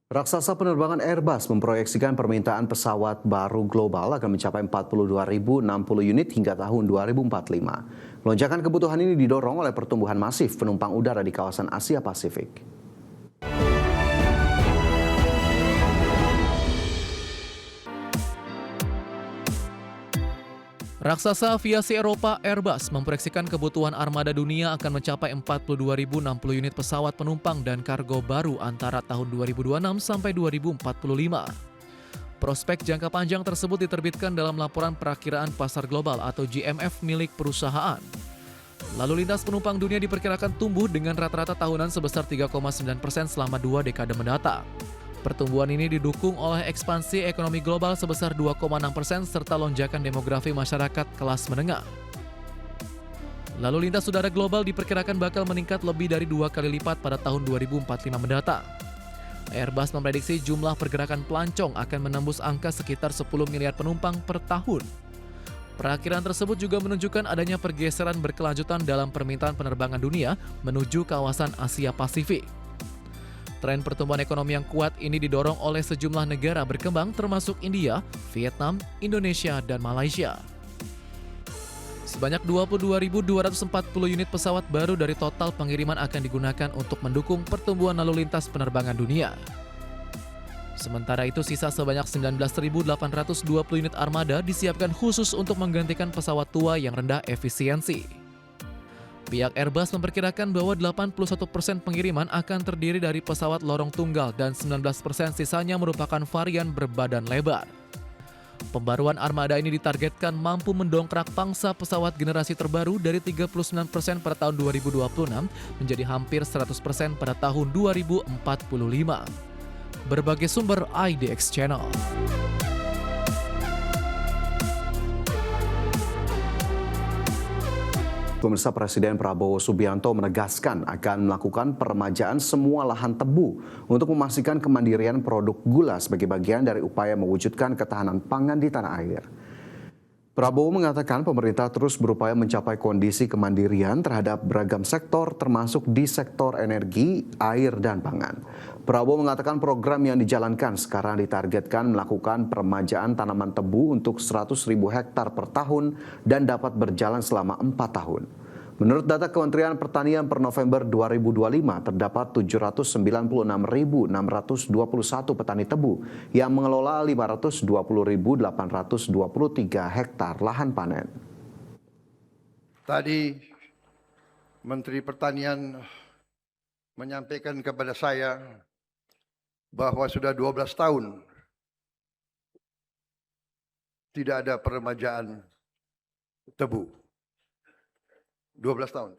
Raksasa penerbangan Airbus memproyeksikan permintaan pesawat baru global akan mencapai 42.060 unit hingga tahun 2045. Lonjakan kebutuhan ini didorong oleh pertumbuhan masif penumpang udara di kawasan Asia Pasifik. Raksasa aviasi Eropa Airbus memproyeksikan kebutuhan armada dunia akan mencapai 42.060 unit pesawat penumpang dan kargo baru antara tahun 2026 sampai 2045. Prospek jangka panjang tersebut diterbitkan dalam laporan perakiraan pasar global atau GMF milik perusahaan. Lalu lintas penumpang dunia diperkirakan tumbuh dengan rata-rata tahunan sebesar 3,9% selama 2 dekade mendatang. Pertumbuhan ini didukung oleh ekspansi ekonomi global sebesar 2,6% serta lonjakan demografi masyarakat kelas menengah. Lalu lintas udara global diperkirakan bakal meningkat lebih dari 2 kali lipat pada tahun 2045 mendatang. Airbus memprediksi jumlah pergerakan pelancong akan menembus angka sekitar 10 miliar penumpang per tahun. Perakiraan tersebut juga menunjukkan adanya pergeseran berkelanjutan dalam permintaan penerbangan dunia menuju kawasan Asia Pasifik. Tren pertumbuhan ekonomi yang kuat ini didorong oleh sejumlah negara berkembang termasuk India, Vietnam, Indonesia, dan Malaysia. Sebanyak 22.240 unit pesawat baru dari total pengiriman akan digunakan untuk mendukung pertumbuhan lalu lintas penerbangan dunia. Sementara itu sisa sebanyak 19.820 unit armada disiapkan khusus untuk menggantikan pesawat tua yang rendah efisiensi. Pihak Airbus memperkirakan bahwa 81% pengiriman akan terdiri dari pesawat lorong tunggal dan 19% sisanya merupakan varian berbadan lebar. Pembaruan armada ini ditargetkan mampu mendongkrak pangsa pesawat generasi terbaru dari 39% pada tahun 2026 menjadi hampir 100% pada tahun 2045. Berbagai sumber IDX Channel. Pemirsa, Presiden Prabowo Subianto menegaskan akan melakukan peremajaan semua lahan tebu untuk memastikan kemandirian produk gula sebagai bagian dari upaya mewujudkan ketahanan pangan di tanah air. Prabowo mengatakan pemerintah terus berupaya mencapai kondisi kemandirian terhadap beragam sektor termasuk di sektor energi, air, dan pangan. Prabowo mengatakan program yang dijalankan sekarang ditargetkan melakukan peremajaan tanaman tebu untuk 100.000 hektar per tahun dan dapat berjalan selama 4 tahun. Menurut data Kementerian Pertanian per November 2025, terdapat 796.621 petani tebu yang mengelola 520.823 hektar lahan panen. Tadi Menteri Pertanian menyampaikan kepada saya bahwa sudah 12 tahun tidak ada peremajaan tebu. 12 tahun.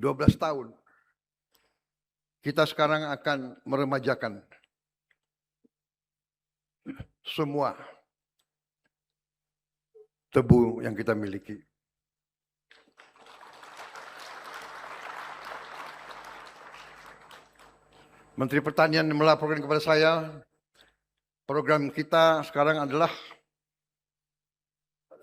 12 tahun. Kita sekarang akan meremajakan semua tebu yang kita miliki. Menteri Pertanian melaporkan kepada saya, program kita sekarang adalah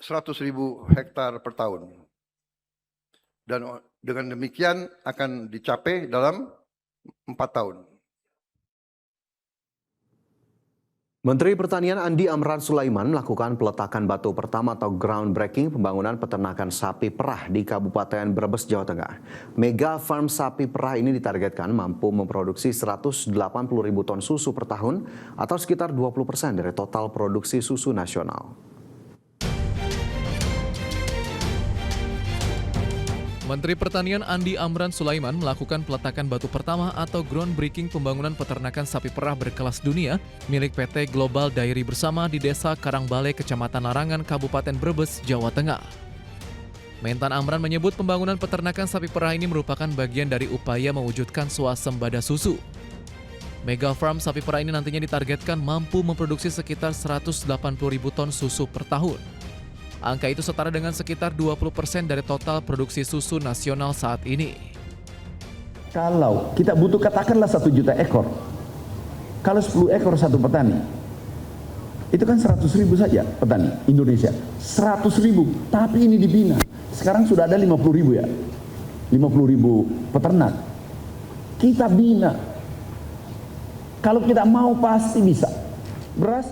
100.000 hektar per tahun. Dan dengan demikian akan dicapai dalam 4 tahun. Menteri Pertanian Andi Amran Sulaiman melakukan peletakan batu pertama atau groundbreaking pembangunan peternakan sapi perah di Kabupaten Brebes, Jawa Tengah. Mega Farm Sapi Perah ini ditargetkan mampu memproduksi 180.000 ton susu per tahun atau sekitar 20% dari total produksi susu nasional. Menteri Pertanian Andi Amran Sulaiman melakukan peletakan batu pertama atau groundbreaking pembangunan peternakan sapi perah berkelas dunia milik PT Global Dairy Bersama di Desa Karangbale, Kecamatan Larangan, Kabupaten Brebes, Jawa Tengah. Mentan Amran menyebut pembangunan peternakan sapi perah ini merupakan bagian dari upaya mewujudkan swasembada susu. Mega Farm Sapi Perah ini nantinya ditargetkan mampu memproduksi sekitar 180.000 ton susu per tahun. Angka itu setara dengan sekitar 20% dari total produksi susu nasional saat ini. Kalau kita butuh katakanlah 1 juta ekor, kalau 10 ekor satu petani, itu kan 100.000 saja petani Indonesia. 100.000, tapi ini dibina. Sekarang sudah ada 50.000 ya, 50.000 peternak. kita bina. Kalau kita mau pasti bisa. Beras.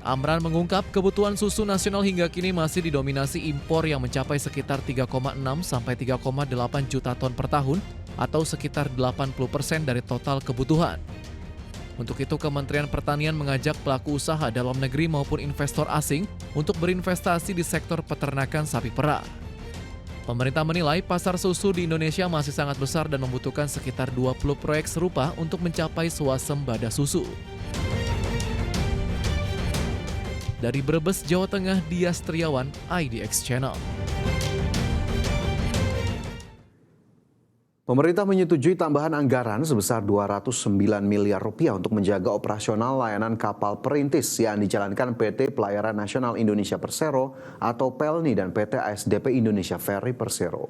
Amran mengungkap kebutuhan susu nasional hingga kini masih didominasi impor yang mencapai sekitar 3,6 sampai 3,8 juta ton per tahun atau sekitar 80% dari total kebutuhan. Untuk itu, Kementerian Pertanian mengajak pelaku usaha dalam negeri maupun investor asing untuk berinvestasi di sektor peternakan sapi perah. Pemerintah menilai pasar susu di Indonesia masih sangat besar dan membutuhkan sekitar 20 proyek serupa untuk mencapai swasembada susu. Dari Brebes, Jawa Tengah, Dias Triawan, IDX Channel. Pemerintah menyetujui tambahan anggaran sebesar 209 miliar rupiah untuk menjaga operasional layanan kapal perintis yang dijalankan PT Pelayaran Nasional Indonesia Persero atau PELNI dan PT ASDP Indonesia Ferry Persero.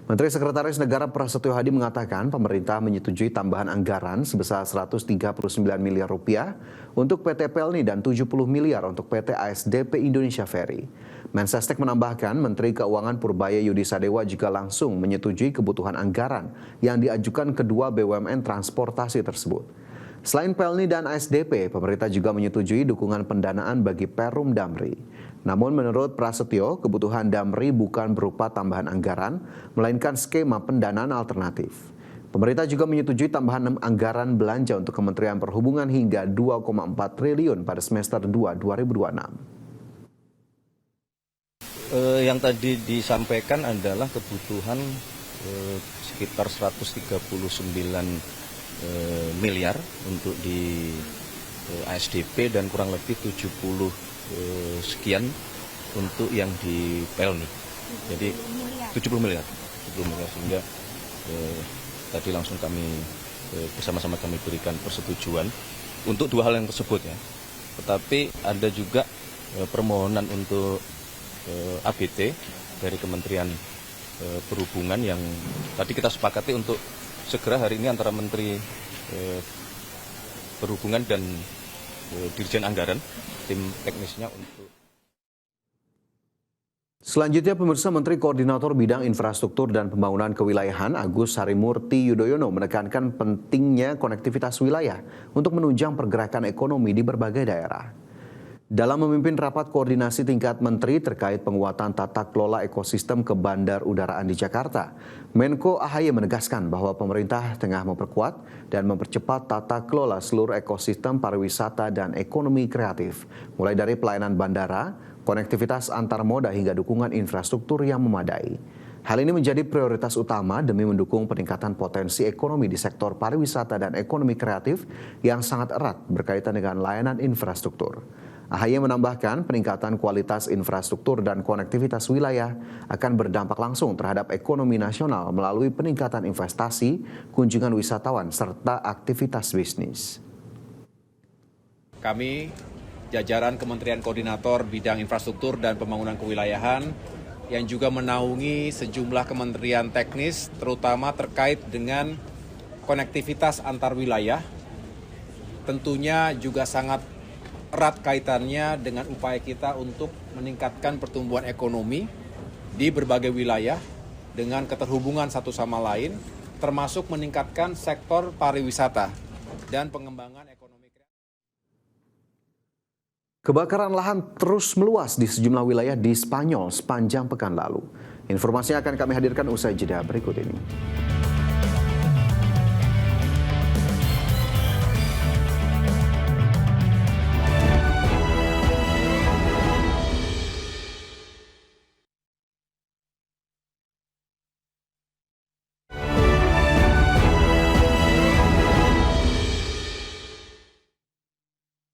Menteri Sekretaris Negara Prasetyo Hadi mengatakan pemerintah menyetujui tambahan anggaran sebesar 139 miliar rupiah untuk PT PELNI dan 70 miliar untuk PT ASDP Indonesia Ferry. Mensesnek menambahkan Menteri Keuangan Purbaya Yudi Sadewa juga langsung menyetujui kebutuhan anggaran yang diajukan kedua BUMN transportasi tersebut. Selain PELNI dan ASDP, pemerintah juga menyetujui dukungan pendanaan bagi Perum Damri. Namun menurut Prasetyo, kebutuhan Damri bukan berupa tambahan anggaran, melainkan skema pendanaan alternatif. Pemerintah juga menyetujui tambahan anggaran belanja untuk Kementerian Perhubungan hingga 2,4 triliun pada semester 2 2026. Yang tadi disampaikan adalah kebutuhan sekitar 139 miliar untuk di ASDP dan kurang lebih 70 sekian untuk yang di PELNI. Jadi 70 miliar sehingga tadi langsung kami bersama-sama kami berikan persetujuan untuk dua hal yang tersebut ya. Tetapi ada juga permohonan untuk ABT dari Kementerian Perhubungan yang tadi kita sepakati untuk segera hari ini antara Menteri Perhubungan dan Dirjen Anggaran, tim teknisnya untuk. Selanjutnya, pemirsa, Menteri Koordinator Bidang Infrastruktur dan Pembangunan Kewilayahan Agus Harimurti Yudhoyono menekankan pentingnya konektivitas wilayah untuk menunjang pergerakan ekonomi di berbagai daerah. Dalam memimpin rapat koordinasi tingkat menteri terkait penguatan tata kelola ekosistem kebandar udaraan di Jakarta, Menko AHY menegaskan bahwa pemerintah tengah memperkuat dan mempercepat tata kelola seluruh ekosistem pariwisata dan ekonomi kreatif, mulai dari pelayanan bandara, konektivitas antar moda hingga dukungan infrastruktur yang memadai. Hal ini menjadi prioritas utama demi mendukung peningkatan potensi ekonomi di sektor pariwisata dan ekonomi kreatif yang sangat erat berkaitan dengan layanan infrastruktur. AHY menambahkan peningkatan kualitas infrastruktur dan konektivitas wilayah akan berdampak langsung terhadap ekonomi nasional melalui peningkatan investasi, kunjungan wisatawan, serta aktivitas bisnis. Kami, jajaran Kementerian Koordinator Bidang Infrastruktur dan Pembangunan Kewilayahan, yang juga menaungi sejumlah kementerian teknis, terutama terkait dengan konektivitas antar wilayah, tentunya juga sangat erat kaitannya dengan upaya kita untuk meningkatkan pertumbuhan ekonomi di berbagai wilayah dengan keterhubungan satu sama lain, termasuk meningkatkan sektor pariwisata dan pengembangan ekonomi kreatif. Kebakaran lahan terus meluas di sejumlah wilayah di Spanyol sepanjang pekan lalu. Informasinya akan kami hadirkan usai jeda berikut ini.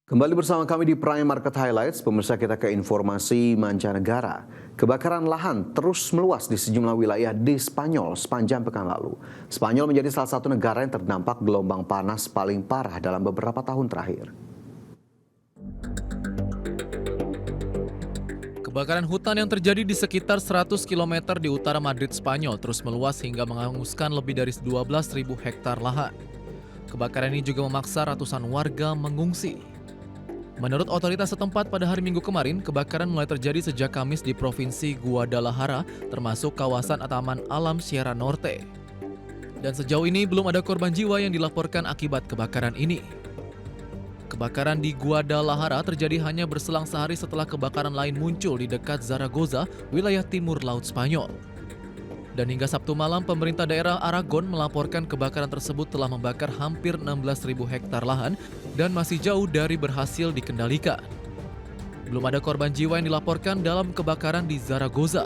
Kembali bersama kami di Prime Market Highlights, pemirsa, kita ke informasi mancanegara. Kebakaran lahan terus meluas di sejumlah wilayah di Spanyol sepanjang pekan lalu. Spanyol menjadi salah satu negara yang terdampak gelombang panas paling parah dalam beberapa tahun terakhir. Kebakaran hutan yang terjadi di sekitar 100 km di utara Madrid, Spanyol terus meluas hingga menghanguskan lebih dari 12.000 hektar lahan. Kebakaran ini juga memaksa ratusan warga mengungsi. Menurut otoritas setempat pada hari Minggu kemarin, kebakaran mulai terjadi sejak Kamis di Provinsi Guadalajara, termasuk kawasan Taman Alam Sierra Norte. Dan sejauh ini belum ada korban jiwa yang dilaporkan akibat kebakaran ini. Kebakaran di Guadalajara terjadi hanya berselang sehari setelah kebakaran lain muncul di dekat Zaragoza, wilayah timur Laut Spanyol. Dan hingga Sabtu malam, pemerintah daerah Aragon melaporkan kebakaran tersebut telah membakar hampir 16.000 hektar lahan dan masih jauh dari berhasil dikendalikan. Belum ada korban jiwa yang dilaporkan dalam kebakaran di Zaragoza.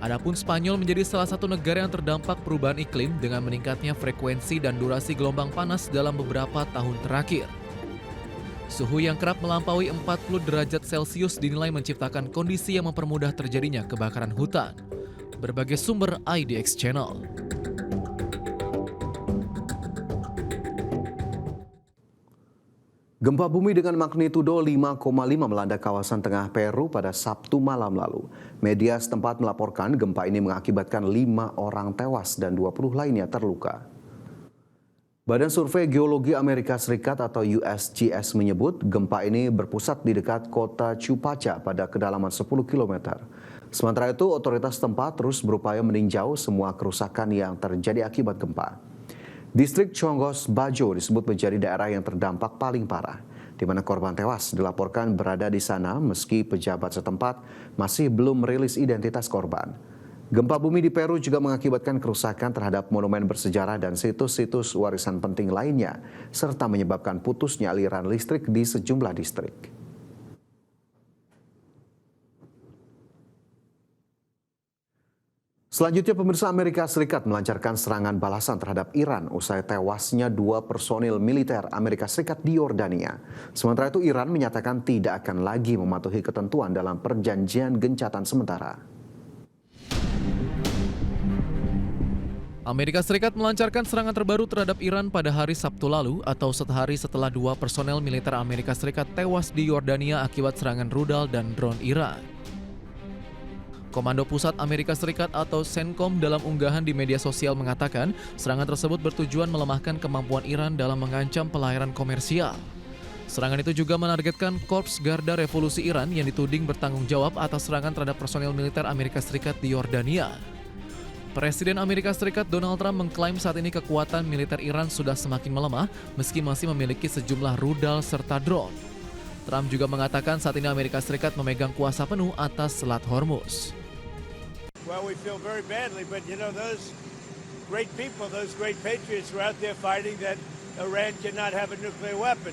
Adapun Spanyol menjadi salah satu negara yang terdampak perubahan iklim dengan meningkatnya frekuensi dan durasi gelombang panas dalam beberapa tahun terakhir. Suhu yang kerap melampaui 40 derajat Celcius dinilai menciptakan kondisi yang mempermudah terjadinya kebakaran hutan. Berbagai sumber IDX Channel. Gempa bumi dengan magnitudo 5,5 melanda kawasan tengah Peru pada Sabtu malam lalu. Media setempat melaporkan gempa ini mengakibatkan 5 orang tewas dan 20 lainnya terluka. Badan Survei Geologi Amerika Serikat atau USGS menyebut gempa ini berpusat di dekat kota Chupaca pada kedalaman 10 km. Sementara itu, otoritas setempat terus berupaya meninjau semua kerusakan yang terjadi akibat gempa. Distrik Chongos Bajo disebut menjadi daerah yang terdampak paling parah, di mana korban tewas dilaporkan berada di sana meski pejabat setempat masih belum merilis identitas korban. Gempa bumi di Peru juga mengakibatkan kerusakan terhadap monumen bersejarah dan situs-situs warisan penting lainnya, serta menyebabkan putusnya aliran listrik di sejumlah distrik. Selanjutnya, pemirsa, Amerika Serikat melancarkan serangan balasan terhadap Iran usai tewasnya 2 personil militer Amerika Serikat di Yordania. Sementara itu, Iran menyatakan tidak akan lagi mematuhi ketentuan dalam perjanjian gencatan sementara. Amerika Serikat melancarkan serangan terbaru terhadap Iran pada hari Sabtu lalu atau sehari setelah 2 personel militer Amerika Serikat tewas di Yordania akibat serangan rudal dan drone Iran. Komando Pusat Amerika Serikat atau CENTCOM dalam unggahan di media sosial mengatakan serangan tersebut bertujuan melemahkan kemampuan Iran dalam mengancam pelayaran komersial. Serangan itu juga menargetkan Korps Garda Revolusi Iran yang dituding bertanggung jawab atas serangan terhadap personel militer Amerika Serikat di Yordania. Presiden Amerika Serikat Donald Trump mengklaim saat ini kekuatan militer Iran sudah semakin melemah meski masih memiliki sejumlah rudal serta drone. Trump juga mengatakan saat ini Amerika Serikat memegang kuasa penuh atas Selat Hormuz. Well, we feel very badly, but you know, those great people, those great patriots were out there fighting that Iran cannot have a nuclear weapon.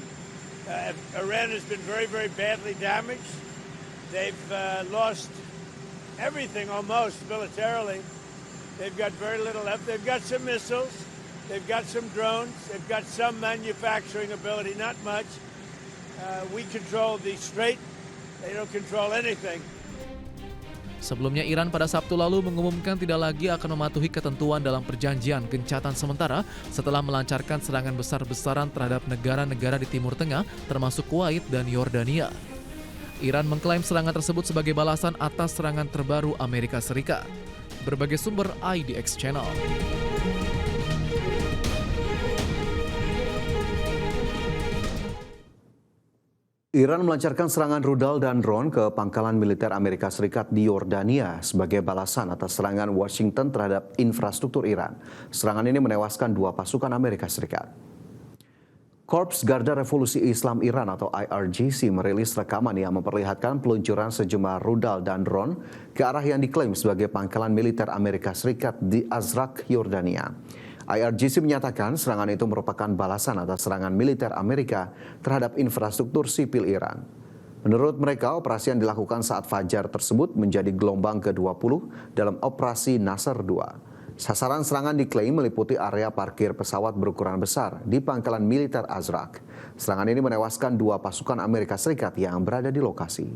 Iran has been very, very badly damaged. They've lost everything almost militarily. They've got very little left. They've got some missiles. They've got some drones. They've got some manufacturing ability, not much. We control the Strait. They don't control anything. Sebelumnya Iran pada Sabtu lalu mengumumkan tidak lagi akan mematuhi ketentuan dalam perjanjian gencatan sementara setelah melancarkan serangan besar-besaran terhadap negara-negara di Timur Tengah termasuk Kuwait dan Yordania. Iran mengklaim serangan tersebut sebagai balasan atas serangan terbaru Amerika Serikat. Berbagai sumber IDX Channel. Iran melancarkan serangan rudal dan drone ke pangkalan militer Amerika Serikat di Yordania sebagai balasan atas serangan Washington terhadap infrastruktur Iran. Serangan ini menewaskan 2 pasukan Amerika Serikat. Korps Garda Revolusi Islam Iran atau IRGC merilis rekaman yang memperlihatkan peluncuran sejumlah rudal dan drone ke arah yang diklaim sebagai pangkalan militer Amerika Serikat di Azraq, Yordania. IRGC menyatakan serangan itu merupakan balasan atas serangan militer Amerika terhadap infrastruktur sipil Iran. Menurut mereka, operasi yang dilakukan saat fajar tersebut menjadi gelombang ke-20 dalam operasi Nasr II. Sasaran serangan diklaim meliputi area parkir pesawat berukuran besar di pangkalan militer Azraq. Serangan ini menewaskan 2 pasukan Amerika Serikat yang berada di lokasi.